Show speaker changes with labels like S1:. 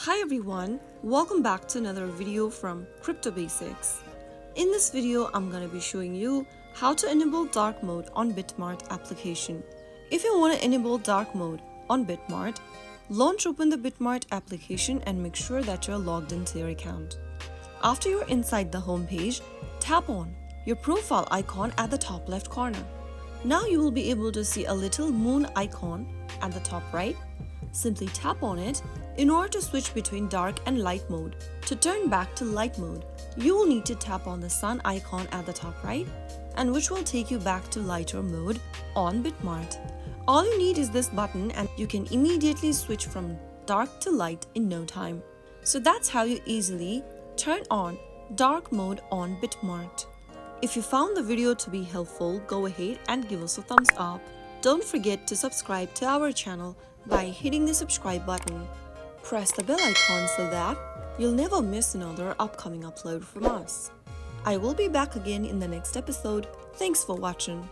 S1: Hi everyone, welcome back to another video from Crypto Basics. In this video, I'm going to be showing you how to enable dark mode on BitMart application. If you want to enable dark mode on BitMart, launch open the BitMart application and make sure that you're logged into your account. After you're inside the home page, tap on your profile icon at the top left corner. Now you will be able to see a little moon icon at the top right. Simply tap on it in order to switch between dark and light mode. To turn back to light mode, you will need to tap on the sun icon at the top right, and which will take you back to lighter mode on BitMart. All you need is this button and you can immediately switch from dark to light in no time. So that's how you easily turn on dark mode on BitMart. If you found the video to be helpful, go ahead and give us a thumbs up. Don't forget to subscribe to our channel by hitting the subscribe button. Press the bell icon so that you'll never miss another upcoming upload from us. I will be back again in the next episode. Thanks for watching.